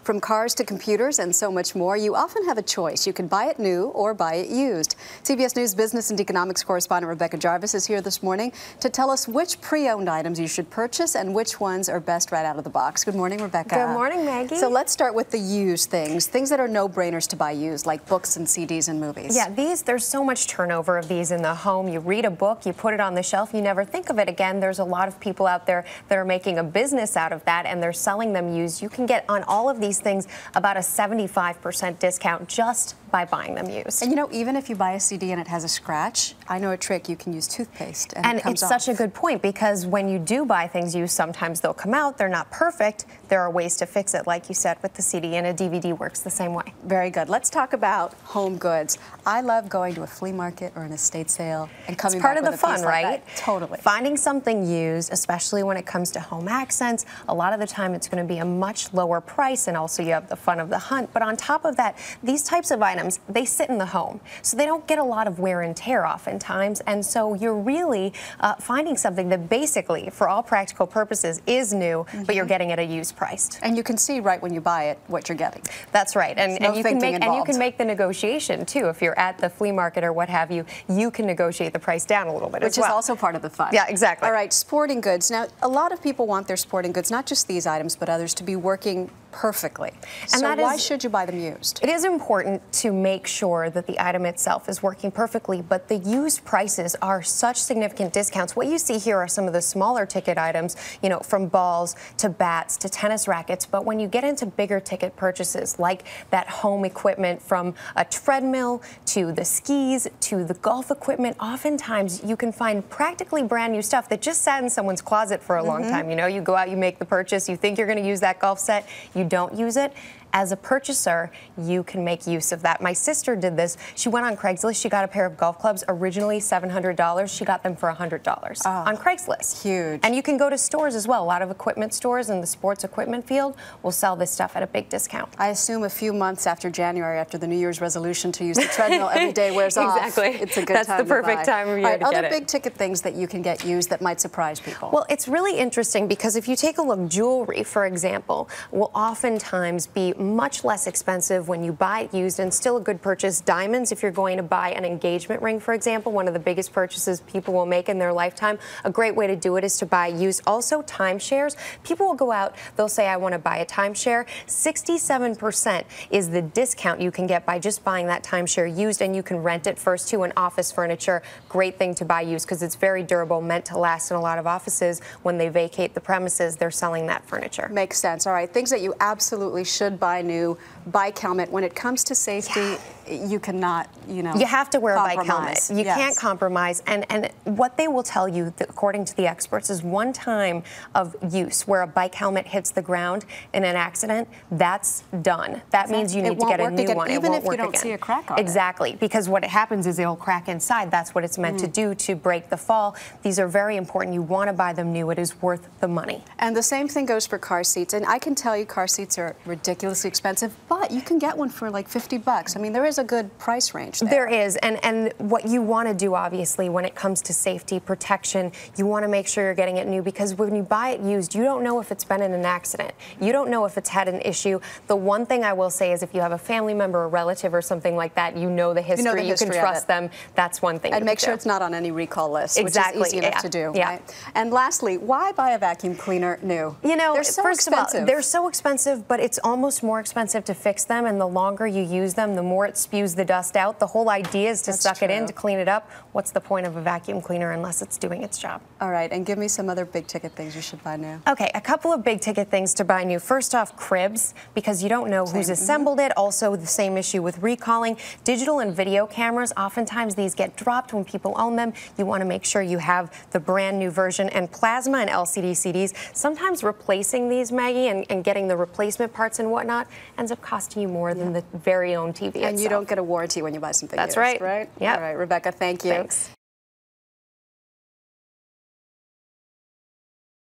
From cars to computers and so much more, you often have a choice. You can buy it new or buy it used. CBS News business and economics correspondent Rebecca Jarvis is here this morning to tell us which pre-owned items you should purchase and which ones are best right out of the box. Good morning, Rebecca. Good morning, Maggie. So let's start with the used things that are no-brainers to buy used, like books and CDs and movies. Yeah, there's so much turnover of these in the home. You read a book, you put it on the shelf, you never think of it again. There's a lot of people out there that are making a business out of that, and they're selling them used. You can get on all of these things about a 75% discount just by buying them used. And you know, even if you buy a CD and it has a scratch, I know a trick. You can use toothpaste and it comes off. Such a good point, because when you do buy things used, sometimes they'll come out. They're not perfect. There are ways to fix it, like you said, with the CD, and a DVD works the same way. Very good. Let's talk about home goods. I love going to a flea market or an estate sale and coming back with a piece like that. It's part of the fun, right? Totally. Finding something used, especially when it comes to home accents, a lot of the time it's going to be a much lower price, and also you have the fun of the hunt. But on top of that, these types of items, they sit in the home, so they don't get a lot of wear and tear oftentimes, and so you're really finding something that basically, for all practical purposes, is new, but you're getting at a used price. And you can see right when you buy it what you're getting. That's right, and you can make the negotiation too. If you're at the flea market or what have you, you can negotiate the price down a little bit, which is also part of the fun. Yeah, exactly. All right, sporting goods. Now, a lot of people want their sporting goods, not just these items, but others, to be working perfectly. And so why should you buy them used? It is important to make sure that the item itself is working perfectly, but the used prices are such significant discounts. What you see here are some of the smaller ticket items, you know, from balls to bats to tennis rackets. But when you get into bigger ticket purchases, like that home equipment, from a treadmill to the skis to the golf equipment, oftentimes you can find practically brand new stuff that just sat in someone's closet for a long time. You know, you go out, you make the purchase, you think you're going to use that golf set, you don't use it. As a purchaser, you can make use of that. My sister did this. She went on Craigslist. She got a pair of golf clubs, originally $700. She got them for $100 on Craigslist. Huge. And you can go to stores as well. A lot of equipment stores in the sports equipment field will sell this stuff at a big discount. I assume a few months after January, after the New Year's resolution to use the treadmill every day wears off. Exactly. It's a good time to buy. That's the perfect time of year to get it. Other big ticket things that you can get used that might surprise people. Well, it's really interesting because if you take a look, jewelry, for example, will oftentimes be much less expensive when you buy it used, and still a good purchase. Diamonds, if you're going to buy an engagement ring, for example, one of the biggest purchases people will make in their lifetime, a great way to do it is to buy used. Also, timeshares. People will go out, they'll say, I want to buy a timeshare. 67% is the discount you can get by just buying that timeshare used, and you can rent it first too. And office furniture, great thing to buy used because it's very durable, meant to last. In a lot of offices, when they vacate the premises, they're selling that furniture. Makes sense. All right, things that you absolutely should buy new. Bike helmet. When it comes to safety, you cannot, you know, you have to wear a bike helmet. You yes. can't compromise. And what they will tell you, according to the experts, is one time of use where a bike helmet hits the ground in an accident, that's done. That means you need to get a new one. Even if you don't see a crack on it. Exactly, because what happens is it'll crack inside. That's what it's meant to do, to break the fall. These are very important. You want to buy them new. It is worth the money. And the same thing goes for car seats. And I can tell you car seats are ridiculously expensive, but you can get one for like $50. I mean, there is a good price range there. There is, and what you want to do, obviously, when it comes to safety, protection, you want to make sure you're getting it new, because when you buy it used, you don't know if it's been in an accident. You don't know if it's had an issue. The one thing I will say is if you have a family member, a relative, or something like that, you know the history, you can trust them. That's one thing. And make sure it's not on any recall list, exactly. which is easy enough to do. Right? And lastly, why buy a vacuum cleaner new? You know, they're so first expensive. Of all, they're so expensive, but it's almost more expensive to fix them, and the longer you use them, the more it spews the dust out. The whole idea is to suck it in, to clean it up. What's the point of a vacuum cleaner unless it's doing its job? All right, and give me some other big ticket things you should buy new. Okay, a couple of big ticket things to buy new. First off, cribs, because you don't know who's assembled it. Also, the same issue with recalling. Digital and video cameras, oftentimes these get dropped when people own them. You want to make sure you have the brand new version. And plasma and LCD CDs, sometimes replacing these, Maggie, and getting the replacement parts and whatnot ends up costing you more than the very own TV itself. And you don't get a warranty when you buy something That's used, right? Right? Yeah. All right, Rebecca, thank you. Thanks.